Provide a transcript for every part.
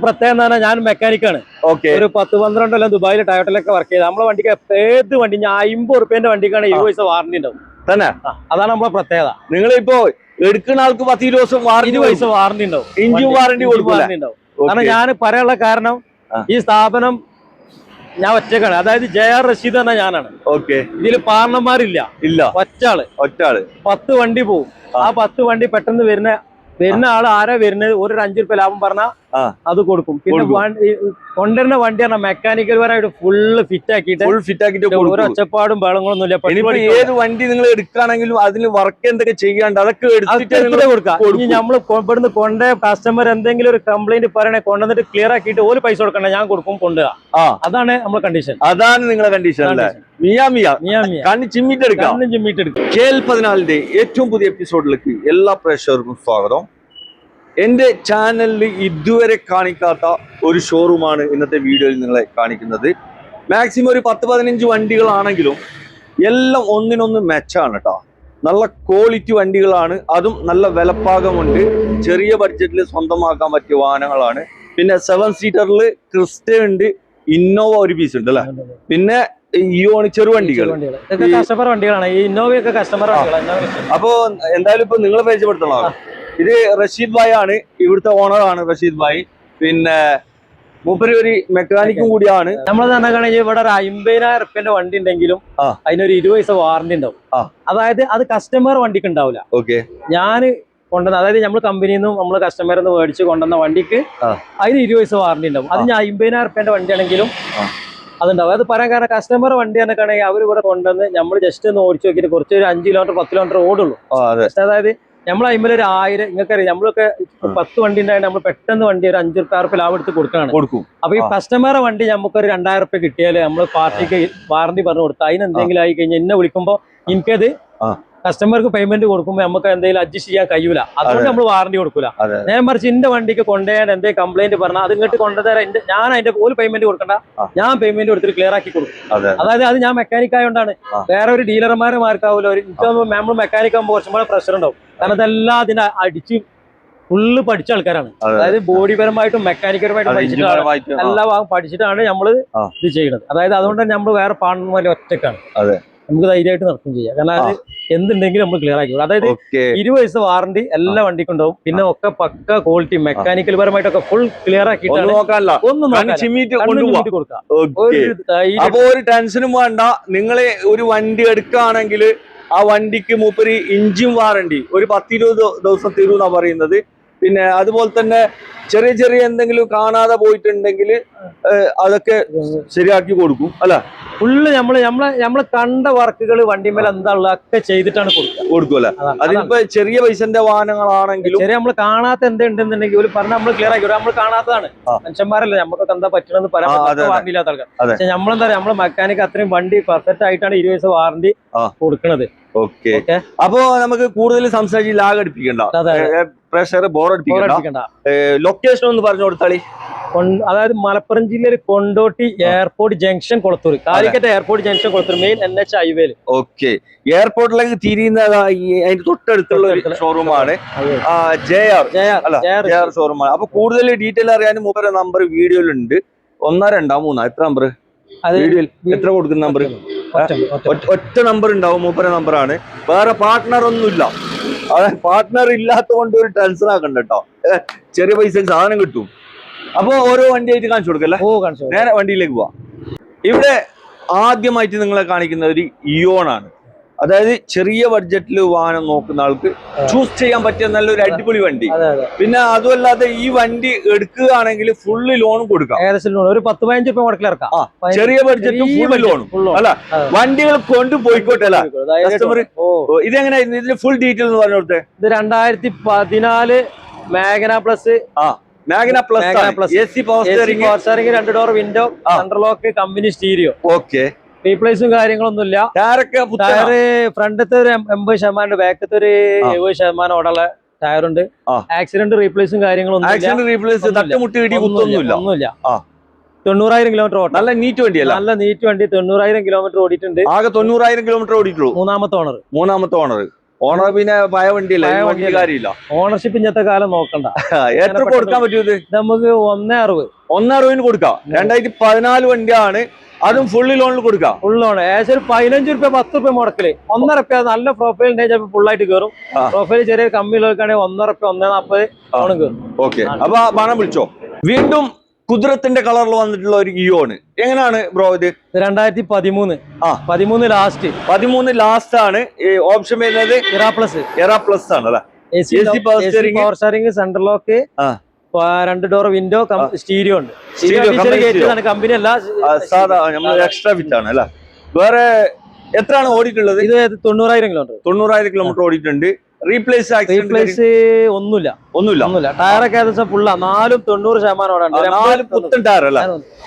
പ്രത്യേകം ഞാൻ മെക്കാനിക്കാണ്. ഒരു 10-12 കൊല്ലം ദുബായിൽ ടയോട്ടയിലൊക്കെ വർക്ക് ചെയ്ത് നമ്മളെ വണ്ടിക്ക് ഏത് വണ്ടി ഞാൻ 50 റുപ്യന്റെ വണ്ടിക്കാണ് 20 പൈസ വാറണ്ടി ഉണ്ടാവും തന്നെ. അതാണ് നമ്മളെ പ്രത്യേകത. നിങ്ങളിപ്പോ എടുക്കുന്ന ആൾക്ക് 10-20 ദിവസം 20 പൈസ വാറണ്ടി ഉണ്ടാവും, ഇഞ്ചും വാറണ്ടി ഉണ്ടാവും. കാരണം ഞാൻ പറയാനുള്ള കാരണം ഈ സ്ഥാപനം ഞാൻ ഒറ്റക്കാണ്. അതായത് JR റഷീദ് എന്ന ഞാനാണ്. ഇതിൽ പാർട്ണർമാരില്ല, ഒറ്റാള് 10 വണ്ടി പോകും. ആ 10 വണ്ടി പെട്ടെന്ന് വരുന്ന ആള് ആരാ വരുന്നത്, ഒരു 5 റുപ്യ ലാഭം പറഞ്ഞാൽ അത് കൊടുക്കും. പിന്നെ കൊണ്ടുവരുന്ന വണ്ടി പറഞ്ഞാൽ മെക്കാനിക്കൽ പരമായിട്ട് ഫുള്ള് ഫിറ്റ് ആക്കിയിട്ട് ഒരു ഒച്ചപ്പാടും ബഹളങ്ങളൊന്നും ഇല്ല. ഏത് വണ്ടി നിങ്ങൾ എടുക്കുകയാണെങ്കിലും അതിന് വർക്ക് എന്തൊക്കെ ചെയ്യാണ്ട് അതൊക്കെ കൊടുക്കാം. ഇനി നമ്മൾ ഇവിടുന്ന് കൊണ്ടേ കസ്റ്റമർ എന്തെങ്കിലും ഒരു കംപ്ലൈന്റ് പറയണേ കൊണ്ടുവന്നിട്ട് ക്ലിയർ ആക്കിയിട്ട് ഒരു പൈസ കൊടുക്കണ്ട, ഞാൻ കൊടുക്കും, കൊണ്ടുപോകാം. അതാണ് നമ്മുടെ കണ്ടീഷൻ. അതാണ് നിങ്ങളുടെ കണ്ടീഷൻ അല്ലേ? ചിമ്മിട്ടെടുക്കാം. KL14 ഏറ്റവും പുതിയ എപ്പിസോഡിലേക്ക് എല്ലാ പ്രേക്ഷകർക്കും സ്വാഗതം. എന്റെ ചാനലിൽ ഇതുവരെ കാണിക്കാത്ത ഒരു ഷോറൂമാണ് ഇന്നത്തെ വീഡിയോയിൽ നിങ്ങളെ കാണിക്കുന്നത്. മാക്സിമം ഒരു 10-15 വണ്ടികളാണെങ്കിലും എല്ലാം ഒന്നിനൊന്ന് മെച്ചാണ് കേട്ടോ. നല്ല ക്വാളിറ്റി വണ്ടികളാണ്, അതും നല്ല വിലപ്പാകമുണ്ട്. ചെറിയ ബഡ്ജറ്റിൽ സ്വന്തമാക്കാൻ പറ്റിയ വാഹനങ്ങളാണ്. പിന്നെ 7 സീറ്ററിൽ ക്രിസ്റ്റ ഉണ്ട്, ഇന്നോവ ഒരു പീസ് ഉണ്ട് അല്ലെ, പിന്നെ ഇയോണ് ചെറുവണ്ടികൾ, കസ്റ്റമർ വണ്ടികളാണ്. ഈ ഇന്നോവയൊക്കെ കസ്റ്റമർ വണ്ടികളാണ്. അപ്പോ എന്തായാലും ഇപ്പൊ നിങ്ങളെ പരിചയപ്പെടുത്തണം. ഇത് റഷീദ് ഭായ് ആണ്, ഇവിടുത്തെ ഓണറാണ് റഷീദ് ഭായ്. പിന്നെ മൂപ്പര് ഒരു മെക്കാനിക്കും കൂടിയാണ്. നമ്മൾ തന്നെ ഇവിടെ ഒരു 50,000 റുപ്യന്റെ വണ്ടി ഉണ്ടെങ്കിലും അതിനൊരു 20 പൈസ വാറണ്ടി ഉണ്ടാവും. അതായത് അത് കസ്റ്റമർ വണ്ടിക്ക് ഉണ്ടാവില്ല. ഞാൻ കൊണ്ടുവന്ന, അതായത് നമ്മൾ കമ്പനിയിൽ നിന്നും നമ്മൾ കസ്റ്റമറിൽ നിന്ന് മേടിച്ച് കൊണ്ടുവന്ന വണ്ടിക്ക് അതിന് 20 പൈസ വാറണ്ടി ഉണ്ടാവും. അത് ഞാൻ 50,000 റുപ്യന്റെ വണ്ടി ആണെങ്കിലും അതുണ്ടാവും. അത് പറയാൻ കാരണം കസ്റ്റമർ വണ്ടി എന്നൊക്കെ അവർ ഇവിടെ കൊണ്ടുവന്ന് നമ്മൾ ജസ്റ്റ് ഒന്ന് ഓടിച്ചു നോക്കിയിട്ട് കുറച്ച് ഒരു 5 കിലോമീറ്റർ 10 കിലോമീറ്റർ ഓടുള്ളൂ. അതായത് നമ്മൾ അതിൽ ഒരു 1000, നിങ്ങൾക്കറിയാം നമ്മളൊക്കെ 10 വണ്ടി ഉണ്ടായിട്ട് നമ്മൾ പെട്ടെന്ന് വണ്ടി ഒരു 5 റുപ്യ ലാഭം എടുത്ത് കൊടുക്കും. അപ്പൊ ഈ കസ്റ്റമറെ വണ്ടി നമുക്കൊരു 2000 റുപ്യ കിട്ടിയാൽ നമ്മൾ പാർട്ടിക്ക് വാറണ്ടി പറഞ്ഞു കൊടുത്താൽ അതിന് എന്തെങ്കിലും ആയി കഴിഞ്ഞാൽ എന്നെ വിളിക്കുമ്പോൾ എനിക്കത് കസ്റ്റമർക്ക് പേയ്മെന്റ് കൊടുക്കുമ്പോൾ നമുക്ക് എന്തെങ്കിലും അഡ്ജസ്റ്റ് ചെയ്യാൻ കഴിയൂല. അതുകൊണ്ട് നമ്മൾ വാറണ്ടി കൊടുക്കൂല. ഞാൻ മറിച്ച് എന്റെ വണ്ടിക്ക് കൊണ്ടുപോയാൽ എന്തെങ്കിലും കംപ്ലൈന്റ് പറഞ്ഞാൽ അത് ഇങ്ങോട്ട് കൊണ്ടുതരാൻ ഞാൻ അതിന്റെ ഒരു പേയ്മെന്റ് കൊടുക്കണ്ട, ഞാൻ പേയ്മെന്റ് കൊടുത്തിട്ട് ക്ലിയർ ആക്കി കൊടുക്കും. അതായത് അത് ഞാൻ മെക്കാനിക് ആയതുകൊണ്ടാണ്. വേറെ ഒരു ഡീലർമാരെ മാർക്കാവില്ല. നമ്മൾ മെക്കാനിക് ആകുമ്പോൾ കുറച്ചും കൂടെ പ്രഷർ ഉണ്ടാവും. കാരണം ഇതെല്ലാം അതിനെ അടിച്ച് ഫുള്ള് പഠിച്ച ആൾക്കാരാണ്. അതായത് ബോഡിപരമായിട്ടും മെക്കാനിക്കൽപരമായിട്ടും പഠിച്ചിട്ടാണ് എല്ലാ ഭാഗം പഠിച്ചിട്ടാണ് നമ്മൾ ഇത് ചെയ്യുന്നത്. അതായത് അതുകൊണ്ട് തന്നെ നമ്മൾ വേറെ പാർട്ണർമാരെ ഒറ്റക്കാണ്. നമുക്ക് ധൈര്യമായിട്ട് നടക്കും ചെയ്യാം. കാരണം അത് എന്തുണ്ടെങ്കിലും നമ്മൾ ക്ലിയർ ആക്കി. അതായത് 20 പൈസ വാറണ്ടി എല്ലാ വണ്ടിക്കും ഉണ്ടാവും. പിന്നെ ഒക്കെ പക്ക ക്വാളിറ്റി മെക്കാനിക്കൽ പരമായിട്ടൊക്കെ ഫുൾ ക്ലിയർ ആക്കിയിട്ടാണ് കൊടുക്കാം. അപ്പൊ ഒരു ടെൻഷനും വേണ്ട. നിങ്ങള് ഒരു വണ്ടി എടുക്കുകയാണെങ്കിൽ ആ വണ്ടിക്ക് മൂപ്പര് ഇഞ്ചും വാറണ്ടി ഒരു 10-20 ദിവസം തരുമെന്നാ പറയുന്നത്. പിന്നെ അതുപോലെ തന്നെ ചെറിയ എന്തെങ്കിലും കാണാതെ പോയിട്ടുണ്ടെങ്കിൽ അതൊക്കെ ശരിയാക്കി കൊടുക്കും അല്ല. ഫുള്ള് നമ്മള് കണ്ട വർക്കുകൾ വണ്ടിമേൽ എന്താ ഒക്കെ ചെയ്തിട്ടാണ് കൊടുക്കുമല്ലേ. അതിനിപ്പോ ചെറിയ പൈസന്റെ വാഹനങ്ങളാണെങ്കിലും നമ്മൾ കാണാത്ത എന്തുണ്ടെന്നുണ്ടെങ്കിൽ ഒരു പറഞ്ഞാൽ നമ്മൾ ക്ലിയർ ആക്കി. നമ്മൾ കാണാത്തതാണ്, മനുഷ്യന്മാരല്ലേ, നമുക്കൊക്കെ എന്താ പറ്റണമെന്ന് പറയാൻ വാറണ്ടിയില്ലാത്ത ആൾക്കാർ. പക്ഷെ നമ്മളെന്താ പറയാ, നമ്മള് മെക്കാനിക് അത്രയും വണ്ടി പെർഫെക്റ്റ് ആയിട്ടാണ് 20 പൈസ വാറണ്ടി കൊടുക്കുന്നത്. അപ്പോ നമുക്ക് കൂടുതൽ സംസാരിച്ച് ലാഗ് അടിപ്പിക്കണ്ട, പ്രഷർ ബോറടിപ്പിക്കണ്ട. ലൊക്കേഷൻ ഒന്ന് പറഞ്ഞു കൊടുത്താളി. അതായത് മലപ്പുറം ജില്ലയിൽ Kondotty airport junction Kolathur, Calicut airport junction Kolathur, main NH ഹൈവേയിൽ. എയർപോർട്ടിലേക്ക് തിരിയുന്ന അതിന്റെ തൊട്ടടുത്തുള്ള ഷോറൂമാണ് JR ഷോറൂമാണ്. അപ്പൊ കൂടുതൽ ഡീറ്റെയിൽ അറിയാനും മൂപ്പര നമ്പർ വീഡിയോയിലുണ്ട്. 1, 2, 3 എത്ര നമ്പർ വീഡിയോയിൽ എത്ര കൊടുക്കുന്ന നമ്പർ? ഒറ്റ നമ്പർ ഉണ്ടാവും, മൂപ്പര നമ്പറാണ്. വേറെ പാർട്ട്ണർ ഒന്നുമില്ല. അതായത് പാർട്ട്ണർ ഇല്ലാത്ത കൊണ്ട് ഒരു ടെൻഷൻ ആക്കണ്ട കേട്ടോ. ചെറിയ പൈസക്ക് സാധനം കിട്ടും. അപ്പൊ ഓരോ വണ്ടിയായിട്ട് കാണിച്ചു കൊടുക്കല്ലേ. നേരെ വണ്ടിയിലേക്ക് പോവാം. ഇവിടെ ആദ്യമായിട്ട് നിങ്ങളെ കാണിക്കുന്ന ഒരു ഇയോൺ ആണ്. അതായത് ചെറിയ ബഡ്ജറ്റിൽ വാഹനം നോക്കുന്ന ആൾക്ക് ചൂസ് ചെയ്യാൻ പറ്റിയ നല്ലൊരു അടിപൊളി വണ്ടി. പിന്നെ അതുമല്ലാതെ ഈ വണ്ടി എടുക്കുകയാണെങ്കിൽ ഫുള്ള് ലോണും കൊടുക്കാം. ഒരു 10-15 രൂപ മുടക്കിൽ ഇറക്കാം. ചെറിയ ബഡ്ജറ്റും ഫുള്ള് ലോണും അല്ല, വണ്ടികൾ കൊണ്ടുപോയിക്കോട്ടെ അല്ല കസ്റ്റമർ. ഇതെങ്ങനെ ഇതിന്റെ ഫുൾ ഡീറ്റെയിൽ എന്ന് പറഞ്ഞു കൊടുത്തേ. ഇത് 2014 magna plus. Magna plus AC power steering, 2 door window, central lock, company stereo. റീപ്ലേസും കാര്യങ്ങളൊന്നുമില്ല. ടയർ ഫ്രണ്ടത്തെ ഒരു 80%, ബാക്കത്തെ ഒരു 70% ഓടുള്ള ടയറുണ്ട്. ആക്സിഡന്റ് റീപ്ലേസും കാര്യങ്ങളൊന്നും 90,000 കിലോമീറ്റർ ഓട്ടം. നല്ല നീറ്റ് വണ്ടിയല്ല, നല്ല നീറ്റ് വണ്ടി. 90,000 കിലോമീറ്റർ ഓടിയിട്ടുണ്ട്. ആകെ 90,000 കിലോമീറ്റർ ഓടിയിട്ടുള്ളൂ. മൂന്നാമത്തെ ഓണർ. ഓണർ പിന്നെ പഴയ വണ്ടിയല്ല, കാര്യമില്ല. ഓണർഷിപ്പ് ഇന്നത്തെ കാലം നോക്കണ്ട. എത്ര കൊടുക്കാൻ പറ്റൂത്? നമുക്ക് 1.60. 1.60 കൊടുക്കാം. 2014 വണ്ടിയാണ്, അതും ഫുള്ളി ലോണിൽ കൊടുക്കാം. ഫുൾ ലോൺ ഏകദേശം ഒരു 15 രൂപ 10 രൂപ മുടക്കില്. 1.5 രൂപ നല്ല പ്രൊഫൈൽ ഉണ്ടെങ്കിൽ ഫുള്ളായിട്ട് കയറും. പ്രൊഫൈൽ ചെറിയ കമ്മിയിലേക്കാണെങ്കിൽ 1.5 രൂപ 1.40 ലോണും കയറും. ഓക്കെ, അപ്പൊ പണം വിളിച്ചോ. വീണ്ടും കുതിരത്തിന്റെ കളറിൽ വന്നിട്ടുള്ള ഒരു ഇയോണ്. എങ്ങനെയാണ് ബ്രോ ഇത്? 2013 ലാസ്റ്റ്. 13 ലാസ്റ്റ് ആണ്. ഓപ്ഷൻ വരുന്നത് എറാ പ്ലസ് ആണ് അല്ലെ? Power steering, central lock, 2 door window, stereo ഉണ്ട്. കമ്പനി അല്ല, സാധാ എക്സ്ട്രാ ഫിറ്റ് ആണ് അല്ലെ? വേറെ എത്രയാണ് ഓടിയിട്ടുള്ളത്? ഇത് 90,000 കിലോമീറ്റർ. 90,000 കിലോമീറ്റർ ഓടിയിട്ടുണ്ട്. റീപ്ലേസ് ഒന്നുമില്ല. ടയറൊക്കെ ഏകദേശം ഫുള്ളാ. 90% പുത്തൻ ടയർ അല്ല?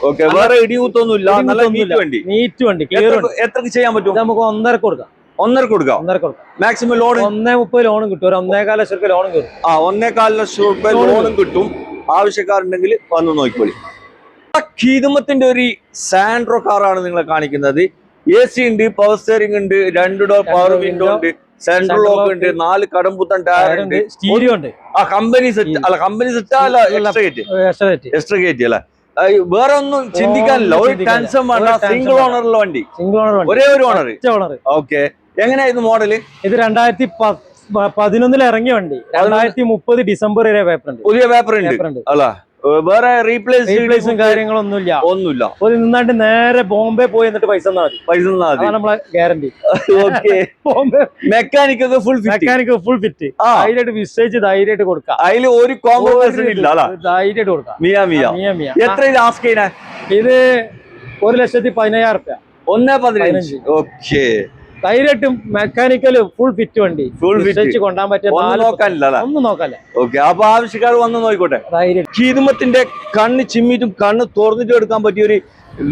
ഓക്കെ, വേറെ ഇടികൂത്തൊന്നുമില്ല. നല്ല നീറ്റ് വണ്ടി. എത്രക്ക് ചെയ്യാൻ പറ്റും? നമുക്ക് 1.5 കൊടുക്കാം. 1.5 കൊടുക്കാം. മാക്സിമം ലോൺ 1.30 ലോണും കിട്ടും. 1.25 ലക്ഷം രൂപ ലോണും കിട്ടും. 1.25 ലക്ഷം രൂപ ലോണും കിട്ടും. ആവശ്യക്കാരുണ്ടെങ്കിൽ വന്ന് നോക്കിക്കോളി. കീതുമത്തിന്റെ ഒരു സാൻഡ്രോ കാറാണ് നിങ്ങളെ കാണിക്കുന്നത്. AC ഉണ്ട്, പവർ സ്റ്റിയറിംഗ് ഉണ്ട്, 2 ഡോർ പവർ വിൻഡോ ഉണ്ട്, സെൻട്രൽ ലോക്ക് ഉണ്ട്, 4 കടംപുത്തൻ ടയർ ഉണ്ട്, സ്റ്റീരിയോ ഉണ്ട്. കമ്പനി സെറ്റ് അല്ല? കമ്പനി സെറ്റ് അല്ല, എക്സ്ട്രാ ഗേറ്റ് അല്ല? വേറെ ഒന്നും ചിന്തിക്കാനില്ല. ഒരു ടെൻഷൻ വേണ്ട. സിംഗിൾ ഓണറുള്ള വണ്ടി, ഒരേ ഒരു ഓണർ. ഓക്കെ, എങ്ങനെയായിരുന്നു മോഡല്? ഇത് 2011 ഇറങ്ങിയ വണ്ടി. 2030 ഡിസംബർ വരെ പേപ്പർ ഉണ്ട്. പുതിയ പേപ്പർ ഉണ്ട് അല്ല? വേറെ റീപ്ലേസും കാര്യങ്ങളൊന്നുമില്ല. ഒരു നിന്നാണ്ട് നേരെ ബോംബെ പോയി എന്നിട്ട് പൈസ നമ്മളെ guarantee. Bombay mechanic full fit. ധൈര്യമായിട്ട് വിശ്വസിച്ച് ധൈര്യമായിട്ട് കൊടുക്കാം. അതിൽ ഒരു കോംപ്രമൈസ് ഇല്ല, ധൈര്യമായിട്ട് കൊടുക്കാം. എത്ര ഇത് ആസ്ക് ചെയ്യുന്ന? ഇത് 1,15,000 രൂപ. 1.15. ഓക്കെ, ധൈര്യമായിട്ടും മെക്കാനിക്കല് ഫുൾ ഫിറ്റ് വണ്ടി. കൊണ്ടാൻ പറ്റിയ ഒന്നും നോക്കാല്ല. ഓക്കെ, അപ്പൊ ആവശ്യക്കാർ വന്ന് നോക്കിക്കോട്ടെ. കീതുമത്തിന്റെ കണ്ണ് ചിമ്മിട്ടും കണ്ണ് തുറന്നിട്ടും എടുക്കാൻ പറ്റിയ ഒരു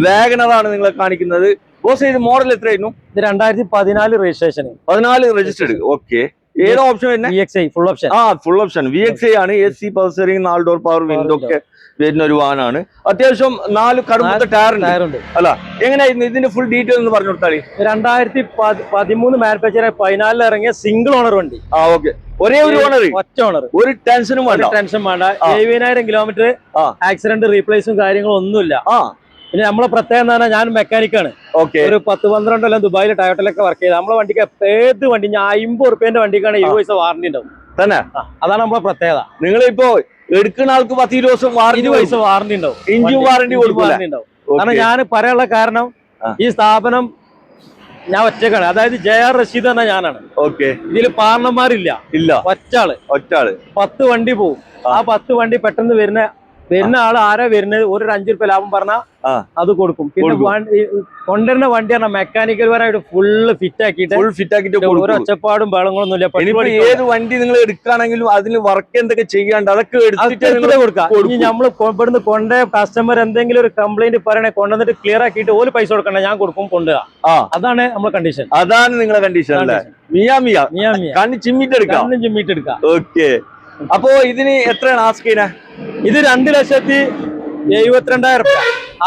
വാഗണറാണ് നിങ്ങളെ കാണിക്കുന്നത്. ബോസ്, ഇത് മോഡൽ എത്രയായിരുന്നു? ഇത് 2014 രജിസ്ട്രേഷൻ. 14 രജിസ്റ്റേർഡ്. ഓക്കെ, ഏത് ഓപ്ഷൻ വരുന്നത്? VXI full option. Full option VXI ആണ്. AC power steering, 4 door power window ഒക്കെ വരുന്ന ഒരു വാഹനമാണ്. അത്യാവശ്യം 4 കടുത്ത ടയർ ഉണ്ട് അല്ല? എങ്ങനെയായിരുന്നു ഇതിന്റെ ഫുൾ ഡീറ്റെയിൽ എന്ന് പറഞ്ഞു കൊടുത്താൽ? 2013 മാനുഫാക്ചർ 14 ഇറങ്ങിയ സിംഗിൾ ഓണർ വണ്ടി. ഓക്കെ, ഒരേ ഒരു ഓണർ, ഒറ്റ ഓണർ. ഒരു ടെൻഷൻ വേണ്ട. 70,000 കിലോമീറ്റർ. ആക്സിഡന്റ് റീപ്ലേസും കാര്യങ്ങളും ഒന്നുമില്ല. പിന്നെ നമ്മളെ പ്രത്യേകം എന്ന് പറഞ്ഞാൽ ഞാൻ മെക്കാനിക്കാണ്. ഒരു 10-12 കൊല്ലം ദുബായിൽ ടയോട്ടയിലൊക്കെ വർക്ക് ചെയ്ത്. നമ്മളെ വണ്ടിക്ക് ഏത് വണ്ടി, ഞാൻ 50 റുപ്യന്റെ വണ്ടിക്കാണ് 20 പൈസ വാറണ്ടി ഉണ്ടാവും തന്നെ. അതാണ് നമ്മളെ പ്രത്യേകത. നിങ്ങളിപ്പോ എടുക്കുന്ന ആൾക്ക് 10-20 ദിവസം 20 പൈസ വാറണ്ടി ഉണ്ടാവും. ഇഞ്ചും വാറണ്ടി കൊടുക്കും. കാരണം ഞാൻ പറയാനുള്ള കാരണം, ഈ സ്ഥാപനം ഞാൻ ഒറ്റക്കാണ്. അതായത് JR റഷീദ് എന്ന ഞാനാണ്. ഓക്കെ, ഇതിൽ പാർട്ണർമാരില്ല. ഒറ്റാള് 10 വണ്ടി പോകും. ആ 10 വണ്ടി പെട്ടെന്ന് വരുന്ന ആള് ആരാ വരുന്നത്, ഒരു 5 രൂപ ലാഭം പറഞ്ഞാൽ അത് കൊടുക്കും. പിന്നെ കൊണ്ടുവരുന്ന വണ്ടി പറഞ്ഞാൽ മെക്കാനിക്കൽ പരമായിട്ട് ഫുള്ള് ഫിറ്റ് ആക്കിയിട്ട് ഒരു ഒച്ചപ്പാടും ബഹളങ്ങളൊന്നും ഇല്ല. ഏത് വണ്ടി നിങ്ങൾ എടുക്കുകയാണെങ്കിലും അതിന് വർക്ക് എന്തൊക്കെ ചെയ്യാണ്ട് അതൊക്കെ കൊടുക്കാം. ഇനി നമ്മള് ഇവിടുന്ന് കൊണ്ടേ കസ്റ്റമർ എന്തെങ്കിലും ഒരു കംപ്ലൈന്റ് പറയണേ, കൊണ്ടുവന്നിട്ട് ക്ലിയർ ആക്കിയിട്ട് ഒരു പൈസ കൊടുക്കണ്ട, ഞാൻ കൊടുക്കും, കൊണ്ടുപോകാം. അതാണ് നമ്മുടെ കണ്ടീഷൻ. അതാണ് നിങ്ങളുടെ കണ്ടീഷൻ അല്ലേ? കണ്ണ് ചിമ്മിട്ടെടുക്കാം. ഓക്കെ, അപ്പോ ഇതിന് എത്രയാണ് ആസ്ക് ചെയ്യുന്നത്? ഇത് 2,72,000 രൂപ.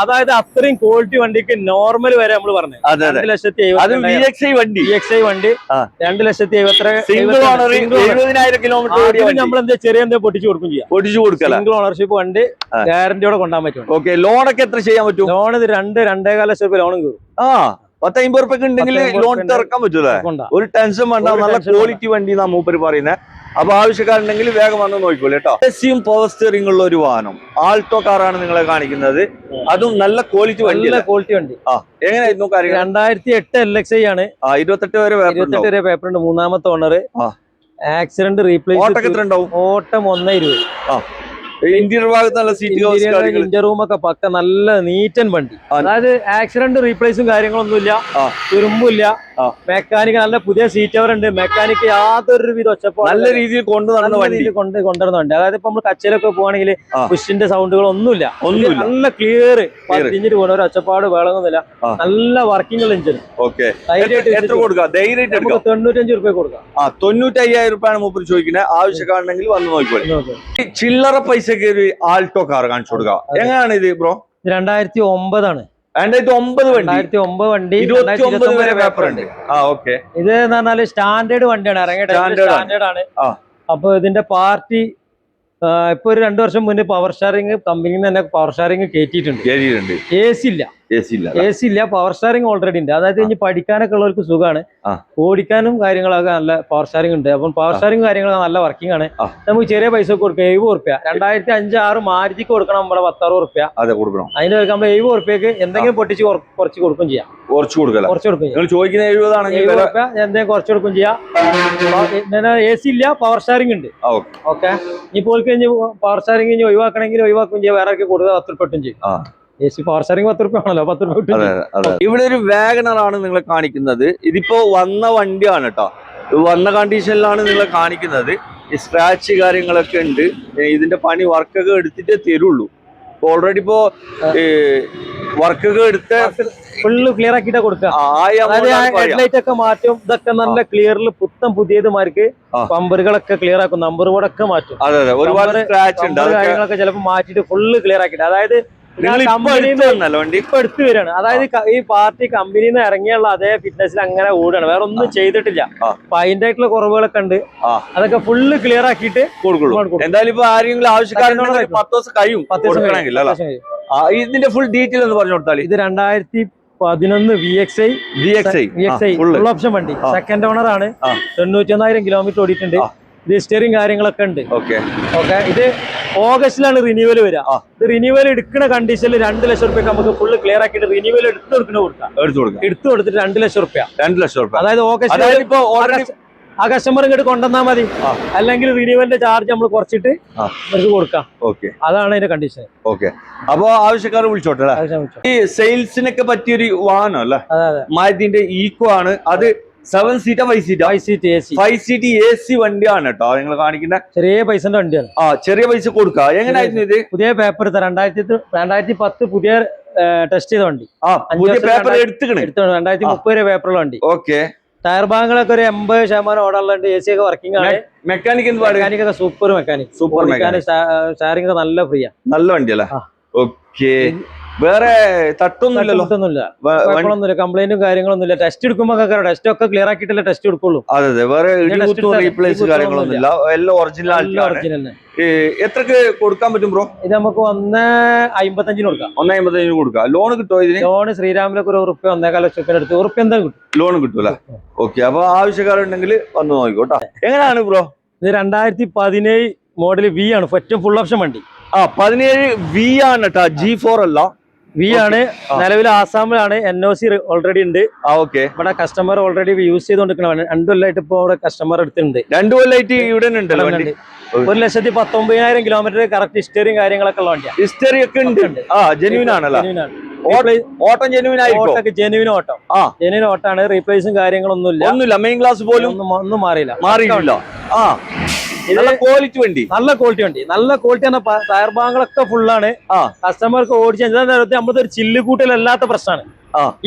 അതായത് അത്രയും ക്വാളിറ്റി വണ്ടിക്ക് നോർമൽ വരെ നമ്മൾ പറഞ്ഞു 2,70,000 വണ്ടി 2,70,000 കിലോമീറ്റർ നമ്മൾ എന്താ ചെറിയ എന്താ പൊട്ടിച്ചു കൊടുക്കും ചെയ്യാം. സിംഗിൾ ഓണർഷിപ്പ് വണ്ടി ഗ്യാരണ്ടിയോടെ കൊണ്ടാൻ പറ്റും. ഓക്കെ, ലോണൊക്കെ എത്ര ചെയ്യാൻ പറ്റും? ലോൺ ഇത് 2-2.25 ലക്ഷം രൂപ ലോണും കയറും. 10-50 റുപ്യ ഉണ്ടെങ്കിൽ ലോൺ ഇറക്കാൻ പറ്റൂലേ? ഒരു ടെൻഷൻ വേണ്ട. നല്ല ക്വാളിറ്റി വണ്ടി എന്നാ മൂപ്പര് പറയുന്നത്. അപ്പൊ ആവശ്യക്കാരുണ്ടെങ്കിൽ വേഗം വന്ന് നോക്കിക്കോളൂ കേട്ടോ. ACയും പവർ സ്റ്റിയറിംഗ് ഉള്ള ഒരു വാഹനം, ആൾട്ടോ കാറാണ് നിങ്ങളെ കാണിക്കുന്നത്. അതും നല്ല ക്വാളിറ്റി വണ്ടി. എങ്ങനെയായിരുന്നു കാര്യം? 2008 LXI ആണ്. 28 വരെ പേപ്പർ ഉണ്ട്. 3ാമത്തെ ഓണർ. Accident replace. ഓട്ടം എത്ര ഉണ്ടാവും? ഓട്ടം 1.20. ഇന്റീരിയർ ഭാഗത്ത് നല്ല സീറ്റ്, ഇന്റർ റൂം ഒക്കെ പക്ക നല്ല നീറ്റൻ വണ്ടി. അതായത് ആക്സിഡന്റ് റീപ്ലേസും കാര്യങ്ങളൊന്നുമില്ല, തുരുമ്പില്ല. മെക്കാനിക്ക് നല്ല പുതിയ സീറ്റ് കവർ ഉണ്ട്. മെക്കാനിക്ക് യാതൊരു വിധ ഒച്ചപ്പോ നല്ല രീതിയിൽ കൊണ്ടുവരുന്ന വണ്ടി. അതായത് ഇപ്പൊ നമ്മൾ കച്ചയിലൊക്കെ പോവാണെങ്കിൽ പുഷിന്റെ സൗണ്ടുകൾ ഒന്നുമില്ല. നല്ല ക്ലിയർ തിരിഞ്ഞിട്ട് പോകുന്ന ഒരു ഒച്ചപ്പാട് വേളങ്ങുന്നില്ല. നല്ല വർക്കിംഗ് ഉള്ള എഞ്ചിൻ. 95 രൂപ കൊടുക്കാം. 95,000 രൂപയാണ് മൂപ്പര് ചോദിക്കുന്നത്. ആവശ്യക്കാരുണ്ടെങ്കിൽ വന്ന് നോക്കിക്കോളൂ. ചില്ലറ പൈസക്ക് ഒരു ആൾട്ടോ കാർ കാണിച്ചു കൊടുക്കുക. എങ്ങനെയാണ് ഇത് ബ്രോ? 2009 ആണ്. 2009 വണ്ടി, 2009 വണ്ടി, 29 വരെ പേപ്പർ ഉണ്ട്. ഓക്കെ. ഇത് എന്ന് പറഞ്ഞാല് സ്റ്റാൻഡേർഡ് വണ്ടിയാണ്, ഇറങ്ങിയ സ്റ്റാൻഡേർഡ് ആണ്. അപ്പൊ ഇതിന്റെ പാർട്ടി ഇപ്പൊ ഒരു 2 വർഷം മുന്നേ പവർ സ്റ്റാറിംഗ് കമ്പനിയിൽ തന്നെ പവർ സ്റ്റാറിംഗ് കയറ്റിയിട്ടുണ്ട്. എ സി ഇല്ല, പവർ സ്റ്റാറിംഗ് ഓൾറെഡി ഉണ്ട്. അതായത് ഇനി പഠിക്കാനൊക്കെ ഉള്ളവർക്ക് സുഖമാണ്, ഓടിക്കാനും കാര്യങ്ങളൊക്കെ നല്ല പവർ സ്റ്റാറിംഗ് ഉണ്ട്. അപ്പം പവർ സ്റ്റാറിംഗ് കാര്യങ്ങളൊക്കെ നല്ല വർക്കിംഗ് ആണ്. നമുക്ക് ചെറിയ പൈസ കൊടുക്കുക, 70 റുപ്യ. 2005-6 മാരുതിക്ക് കൊടുക്കണം നമ്മുടെ 10-60 റുപ്യ. അതിന് നമ്മൾ 70 റുപ്യക്ക് എന്തെങ്കിലും പൊട്ടിച്ച് കുറച്ച് കൊടുക്കും ചെയ്യാം, കുറച്ച് കൊടുക്കും. എന്തെങ്കിലും കുറച്ച് കൊടുക്കും ചെയ്യാം. എ സി ഇല്ല, പവർ സ്റ്റാറിംഗ് ഉണ്ട്. ഓക്കെ. ഇപ്പോൾ പവർ സ്റ്റാറിംഗ് ഇനി ഒഴിവാക്കണമെങ്കിൽ ഒഴിവാക്കും ചെയ്യാം, വേറെ കൊടുക്കുക 10 റുപ്യ ചെയ്യും. എ സി പവർ സ്റ്റാറിംഗ് 10 റുപ്യ ആണല്ലോ, 10 റുപ്യ. ഇവിടെ ഒരു വാഗണർ ആണ് നിങ്ങളെ കാണിക്കുന്നത്. ഇതിപ്പോ വന്ന വണ്ടിയാണ് കേട്ടോ, വന്ന കണ്ടീഷനിലാണ് നിങ്ങളെ കാണിക്കുന്നത്. ഈ സ്ക്രാച്ച് കാര്യങ്ങളൊക്കെ ഉണ്ട്. ഇതിന്റെ പണി വർക്കൊക്കെ എടുത്തിട്ടേ തരുള്ളൂ. ഓൾറെഡി ഇപ്പോ വർക്കൊക്കെ എടുത്ത് ഫുള്ള് ക്ലിയർ ആക്കിട്ടാ കൊടുക്കുക. ഹെഡ്ലൈറ്റ് ഒക്കെ മാറ്റും, ഇതൊക്കെ നല്ല ക്ലിയറിൽ പുത്തം പുതിയതുമാർക്ക് ബമ്പറുകളൊക്കെ ക്ലിയർ ആക്കും, നമ്പർ ബോർഡൊക്കെ മാറ്റും. ഒരുപാട് സ്ക്രാച്ച് ഉണ്ട്, കാര്യങ്ങളൊക്കെ ചിലപ്പോൾ മാറ്റിട്ട് ഫുള്ള് ക്ലിയർ ആക്കിട്ട്. അതായത് ഇപ്പൊ എടുത്തു വരികയാണ്. അതായത് ഈ പാർട്ടി കമ്പനിയിൽ നിന്ന് ഇറങ്ങിയുള്ള അതേ ഫിറ്റ്നസിൽ അങ്ങനെ ഓടുകയാണ്, വേറെ ഒന്നും ചെയ്തിട്ടില്ല. അപ്പൊ അതിന്റെ ആയിട്ടുള്ള കുറവുകളൊക്കെ ഉണ്ട്, അതൊക്കെ ഫുള്ള് ക്ലിയർ ആക്കിയിട്ട് കൊടുക്കും. എന്തായാലും ഇപ്പൊ ആരെങ്കിലും ആവശ്യക്കാരുണ്ടെങ്കിൽ 10 ദിവസം കഴിയും. ഇതിന്റെ ഫുൾ ഡീറ്റെയിൽ എന്ന് പറഞ്ഞു കൊടുത്താൽ, ഇത് 2011 VXi ഫുൾ ഓപ്ഷൻ വണ്ടി, സെക്കൻഡ് ഓണർ ആണ്. 91,000 കിലോമീറ്റർ ഓടിയിട്ടുണ്ട്. രജിസ്റ്ററിങ് കാര്യങ്ങളൊക്കെ ഉണ്ട്. ഓക്കെ. ഇത് ഓഗസ്റ്റിലാണ് റിന്യൂവൽ വരിക. ഇത് റിന്യൂവൽ എടുക്കുന്ന കണ്ടീഷനിൽ 2 ലക്ഷം റുപ്യ നമുക്ക് ഫുള്ള് ക്ലിയർ ആക്കിയിട്ട് റിന്യൂവൽ എടുത്തു കൊടുത്തിട്ട് 2 ലക്ഷം റുപ്യ. അതായത് ഓഗസ്റ്റ് ഇപ്പൊ ആ കസ്റ്റമർ ഇങ്ങോട്ട് കൊണ്ടുവന്നാൽ മതി, അല്ലെങ്കിൽ റിന്യൂവലിന്റെ ചാർജ് നമ്മൾ കുറച്ചിട്ട് അവർക്ക് കൊടുക്കാം. അതാണ് അതിന്റെ കണ്ടീഷൻ. അപ്പൊ ആവശ്യക്കാർ വിളിച്ചോട്ടെ. ഈ സെയിൽസിനൊക്കെ പറ്റിയൊരു വാഹനം അല്ലേ, മാരുതിന്റെ ഈക്കോ ആണ്. അത് 7 സീറ്റാ 5 സീറ്റ് AC വണ്ടിയാണ് കേട്ടോ നിങ്ങൾ കാണിക്കുന്ന. ചെറിയ പൈസന്റെ വണ്ടിയാണ്. ചെറിയ പൈസ കൊടുക്കുക. എങ്ങനെയായിരുന്നു ഇത്? പുതിയ പേപ്പർ 2010 പുതിയ ടെസ്റ്റ് ചെയ്ത വണ്ടി. പേപ്പർ എടുത്തിട്ടുണ്ട്. 2030 വരെ പേപ്പറുള്ള വണ്ടി. ഓക്കെ. ടയർ ഭാഗങ്ങളൊക്കെ ഒരു 80% ഓടാറുണ്ട്. AC ഒക്കെ വർക്കിംഗ് ആണ്. മെക്കാനിക് ഒക്കെ സൂപ്പർ മെക്കാനിക്. ഷെയറിംഗ് ഒക്കെ നല്ല ഫ്രീ ആണ്. നല്ല വണ്ടിയല്ലേ? ഓക്കെ. വേറെ തട്ടൊന്നുമില്ലല്ലോ, കുഴപ്പമൊന്നുമില്ല, കംപ്ലൈന്റും കാര്യങ്ങളൊന്നുമില്ല. ടെസ്റ്റ് എടുക്കുമ്പോ ടെസ്റ്റ് ഒക്കെ ക്ലിയർ ആക്കിയിട്ടല്ലേ ടെസ്റ്റ് എടുക്കുള്ളൂ. അതെ, വേറെ റീപ്ലേസ് കാര്യങ്ങളൊന്നുമില്ല, എല്ലാം ഒറിജിനൽ. എത്രക്ക് കൊടുക്കാൻ പറ്റും ബ്രോ? ഇത് നമുക്ക് 1.55 കൊടുക്കാം. 1.55 കൊടുക്കാം. ലോൺ കിട്ടുമോ ഇതിന്? ലോൺ ശ്രീരാമിലൊക്കെ 1 റുപ്യ 1.25 ലക്ഷം അടുത്ത് ഉറുപ്പ്യ എന്താ കിട്ടും, ലോൺ കിട്ടൂല. ഓക്കെ. അപ്പൊ ആവശ്യക്കാരുണ്ടെങ്കിൽ വന്ന് നോക്കിക്കോട്ടോ. എങ്ങനെയാണ് ബ്രോ ഇത്? 2017 മോഡൽ V ആണ്, ഏറ്റവും ഫുൾ ഓപ്ഷൻ വണ്ടി. 17 V ആണ് കേട്ടോ, G4 അല്ല, V ആണ്. നിലവിൽ ആസാമിലാണ്. NOC ഓൾറെഡി ഉണ്ട്. ഓക്കെ. ഇവിടെ കസ്റ്റമർ ഓൾറെഡി യൂസ് ചെയ്തോണ്ടിരിക്കണ 2 കൊല്ലമായിട്ട് ഇപ്പൊ ഇവിടെ കസ്റ്റമർ എടുത്തിട്ടുണ്ട്. 2 കൊല്ലമായിട്ട് ഇവിടെ ഉണ്ടല്ലോ. 1,19,000 കിലോമീറ്റർ കറക്റ്റ് ഹിസ്റ്ററിയും കാര്യങ്ങളൊക്കെ ഉള്ള വണ്ടിയാണ്. ഹിസ്റ്ററി ഒക്കെ ഉണ്ട്. ജെന്യൂൻ ആണല്ലോ, ഓട്ടം ജെന്യൂൻ ആയിരിക്കും. ജെന്യൂൻ ഓട്ടാണ്. റീപ്ലേസും കാര്യങ്ങളൊന്നുമില്ല. മെയിൻ ക്ലാസ് പോലും ഒന്നും മാറിയില്ല. നല്ല ക്വാളിറ്റി വണ്ടി. നല്ല ക്വാളിറ്റി ആണ്. ടയർ ഭാഗങ്ങളൊക്കെ ഫുള്ളാണ്. കസ്റ്റമർക്ക് ഓടിച്ച് നമ്മളൊരു ചില്ലുകൂട്ടലല്ലാത്ത പ്രശ്നമാണ്.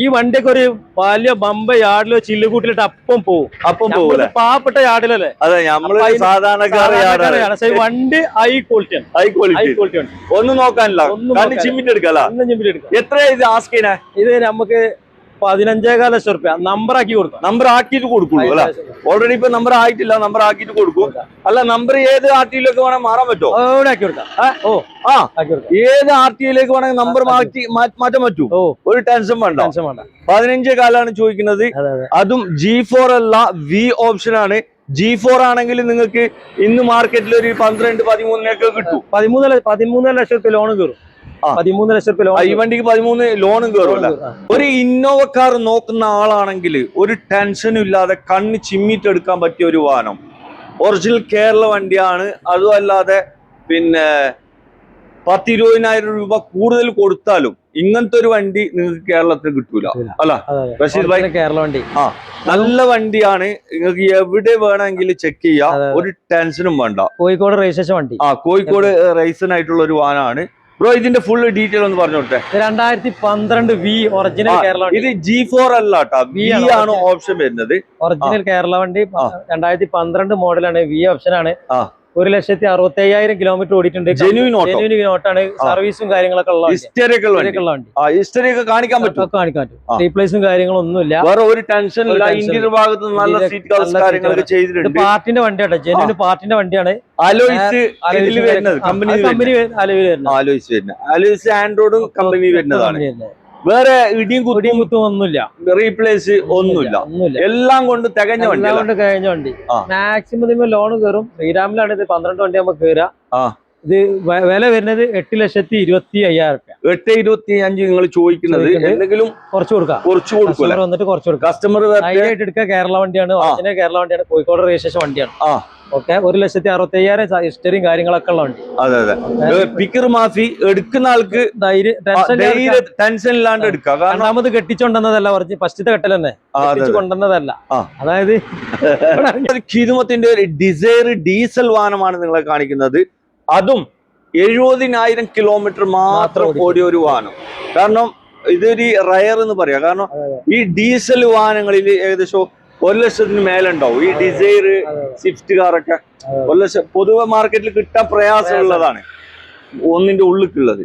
ഈ വണ്ടിയൊക്കെ ഒരു വലിയ ബമ്പ യാർഡിലോ ചില്ലുകൂട്ടിലിട്ട് അപ്പം പോവും. പാവപ്പെട്ട യാർഡിലല്ലേ, സാധാരണക്കാരാണ്. വണ്ടി ഹൈ ക്വാളിറ്റി ആണ്. ഒന്നും നോക്കാനില്ല, എത്ര ഇത് ആസ്കിനെ? ഇത് നമുക്ക് 15.5 ലക്ഷം റുപ്യ നമ്പർ ആക്കി കൊടുക്കും. നമ്പർ ആക്കിയിട്ട് കൊടുക്കും അല്ലെ? ഓൾറെഡി ഇപ്പൊ നമ്പർ ആയിട്ടില്ല, നമ്പർ ആക്കിയിട്ട് കൊടുക്കും. അല്ല, നമ്പർ ഏത് RTയിലേക്ക് വേണം മാറാൻ പറ്റുമോ? ഏത് RTയിലേക്ക് വേണമെങ്കിൽ നമ്പർ മാറ്റാൻ പറ്റൂ. ഒരു ടെൻഷൻ വേണ്ട. 15 കാലാണ് ചോദിക്കുന്നത്. അതും G4 അല്ല, V ഓപ്ഷൻ ആണ്. G4 ആണെങ്കിൽ നിങ്ങൾക്ക് ഇന്ന് മാർക്കറ്റിൽ ഒരു 12-13 കിട്ടും. 13 ലക്ഷം റുപ്യ ലോൺ കയറും. 13 ലക്ഷം റുപ്യ ലോൺ. ഈ വണ്ടിക്ക് 13 ലോണും കയറുമല്ല. ഒരു ഇന്നോവ കാർ നോക്കുന്ന ആളാണെങ്കിൽ ഒരു ടെൻഷനും ഇല്ലാതെ കണ്ണ് ചിമ്മിട്ട് എടുക്കാൻ പറ്റിയ ഒരു വാഹനം. ഒറിജിനൽ കേരള വണ്ടിയാണ്. അതുമല്ലാതെ പിന്നെ 10-20,000 രൂപ കൂടുതൽ കൊടുത്താലും ഇങ്ങനത്തെ ഒരു വണ്ടി നിങ്ങൾക്ക് കേരളത്തിൽ കിട്ടൂല അല്ല റഷീദ് ഭായ്? കേരള വണ്ടി നല്ല വണ്ടിയാണ്. നിങ്ങൾക്ക് എവിടെ വേണമെങ്കിലും ചെക്ക് ചെയ്യാം, ഒരു ടെൻഷനും വേണ്ട. കോഴിക്കോട് രജിസ്ട്രേഷൻ വണ്ടി. കോഴിക്കോട് റൈസൻ ആയിട്ടുള്ള ഒരു വാഹനമാണ്. ബ്രോ, ഇതിന്റെ ഫുൾ ഡീറ്റെയിൽ ഒന്ന് പറഞ്ഞു കൊടുത്തേ. 2012 V ഒറിജിനൽ കേരള വണ്ടി. ഇത് G4 അല്ല കേട്ടോ, V ആണ് ഓപ്ഷൻ വരുന്നത്. ഒറിജിനൽ കേരള വണ്ടി 2012 മോഡലാണ്. V ഓപ്ഷൻ ആണ്. 1,65,000 കിലോമീറ്റർ ഓടിയിട്ടുണ്ട്. ജെന്യൂൻ ഓട്ടോ ഓട്ടാണ്. സർവീസും കാര്യങ്ങളൊക്കെ ഉള്ള വണ്ടി. ഹിസ്റ്ററി ഒക്കെ കാണിക്കാൻ പറ്റും. റീപ്ലേസും കാര്യങ്ങളൊന്നും വേറെ ഒരു ടെൻഷൻ ഇല്ല. ഇന്റീരിയർ ഭാഗത്ത് നല്ല സീറ്റ് കവേഴ്സ് കാര്യങ്ങളൊക്കെ ചെയ്തിട്ടുണ്ട്. പാർട്ടിന്റെ വണ്ടിയാണ്, ജെന്യൂൻ പാർട്ടിന്റെ വണ്ടിയാണ്. അലോയ്സ് ഇതിൽ വരുന്നത് കമ്പനി അലോയ്സ് ആൻഡ്രോയിഡും കമ്പനി വരുന്നതാണ്. വേറെ ഇടിയും കുത്തും ഒന്നുമില്ല, റീപ്ലേസ് ഒന്നുമില്ല. എല്ലാം കൊണ്ട് തികഞ്ഞ വണ്ടി. മാക്സിമം ലോൺ കയറും. ശ്രീരാമിലാണ് ഇത് 12 വണ്ടി നമുക്ക് കയറാം. ഇത് വില വരുന്നത് 8,25,000 രൂപ. 8,25 നിങ്ങൾ ചോദിക്കുന്നത് എന്തെങ്കിലും കുറച്ച് കൊടുക്കുക വന്നിട്ട് കുറച്ച് കൊടുക്കുക. കസ്റ്റമർ എടുക്കുക. കേരള വണ്ടിയാണ്, കേരള വണ്ടിയാണ്, കോഴിക്കോട് രജിസ്ട്രേഷൻ വണ്ടിയാണ്. ഓക്കെ, 1,65,000 ഹിസ്റ്ററിയും കാര്യങ്ങളൊക്കെ ഉള്ള വണ്ടി. അതെ അതെ. പിക്കർ മാഫി എടുക്കുന്ന ആൾക്ക് ടെൻഷൻ ഇല്ലാണ്ട് എടുക്കാം. രണ്ടാമത് കെട്ടിച്ചുകൊണ്ടെന്നതല്ല, പറഞ്ഞ് ഫസ്റ്റത്തെ കെട്ടൽ തന്നെ കൊണ്ടുവന്നതല്ല. അതായത് ഖിദ്മത്തിന്റെ ഒരു ഡിസൈർ ഡീസൽ വാഹനമാണ് നിങ്ങളെ കാണിക്കുന്നത്. അതും 70,000 കിലോമീറ്റർ മാത്രം ഓടിയ ഒരു വാഹനം. കാരണം ഇതൊരു റയർ എന്ന് പറയാം. കാരണം ഈ ഡീസൽ വാഹനങ്ങളിൽ ഏകദേശം 1,00,000 മേലുണ്ടാവും. ഈ ഡിസൈർ, സ്വിഫ്റ്റ് കാറൊക്കെ 1,00,000 പൊതുവെ മാർക്കറ്റിൽ കിട്ടാൻ പ്രയാസമുള്ളതാണ്. ഒന്നിന്റെ ഉള്ളിലുള്ളത്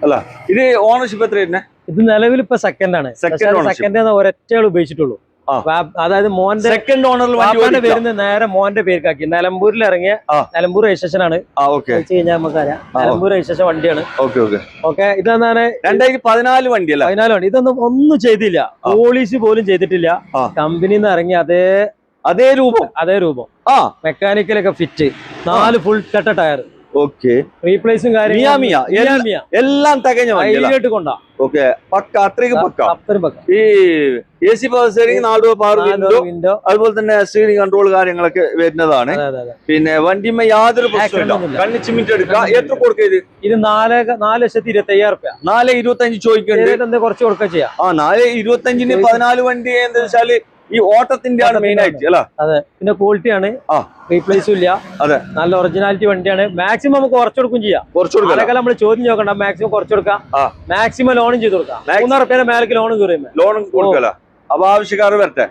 അല്ല. ഇത് ഓണർഷിപ്പ് എത്ര തന്നെ? ഇത് നിലവിൽ ഇപ്പൊ സെക്കൻഡ് ആണ്. സെക്കൻഡ് ഒരൊറ്റ ഉപയോഗിച്ചിട്ടുള്ളൂ. അതായത് മോന്റെ സെക്കൻഡ് ഓണറിൽ വരുന്ന നേരെ മോന്റെ പേർക്കാക്കി. നിലമ്പൂരിൽ ഇറങ്ങിയ നിലമ്പൂർ രജിസ്ട്രേഷൻ ആണ്. കഴിഞ്ഞാൽ നമുക്കറിയാം നിലമ്പൂർ രജിസ്ട്രേഷൻ വണ്ടിയാണ്. ഓക്കെ, ഇതെന്താണ് 2014 വണ്ടി അല്ല? 14 വണ്ടി. ഇതൊന്നും ഒന്നും ചെയ്തില്ല, പോളിസി പോലും ചെയ്തിട്ടില്ല. കമ്പനിയിൽ നിന്ന് ഇറങ്ങി അതേ രൂപം മെക്കാനിക്കലൊക്കെ ഫിറ്റ്, 4 ഫുൾ കട്ട ടയർ. റീപ്ലേസും എല്ലാം തികഞ്ഞ കൊണ്ടാ. അത്രയ്ക്ക് പക്ക. ഈ AC power steering, 4 power window, അതുപോലെ തന്നെ സ്റ്റിയറിംഗ് കൺട്രോൾ കാര്യങ്ങളൊക്കെ വരുന്നതാണ്. പിന്നെ വണ്ടിമേ യാതൊരു പ്രശ്നമില്ല. കണ്ണിച്ചിമിറ്റ് എടുക്കാം. എത്ര കൊടുക്കരുത്? ഇത് 4,25,000 രൂപ. 4,25 ചോദിക്കുന്നുണ്ട്. കുറച്ച് കൊടുക്കുക ചെയ്യാം. 4,25 14 വണ്ടി എന്താ വെച്ചാല് ഈ ഓട്ടത്തിന്റെ ആണ് മെയിൻ ആയിട്ട് അല്ല. അതെ, പിന്നെ ക്വാളിറ്റി ആണ്, റീപ്ലേസും ഇല്ല. അതെ, നല്ല ഒറിജിനാലിറ്റി വണ്ടിയാണ്. മാക്സിമം നമുക്ക് കുറച്ച് കൊടുക്കും ചെയ്യാം. അതൊക്കെ നമ്മൾ ചോദ്യം നോക്കണ്ട, മാക്സിമം കുറച്ച് കൊടുക്കാം. മാക്സിമം ലോണും ചെയ്ത് കൊടുക്കാം. 3,000 രൂപ മേലേക്ക് ലോണും കയറിയും ലോണും കൊടുക്കല. അപ്പൊ ആവശ്യക്കാർ വരട്ടെ.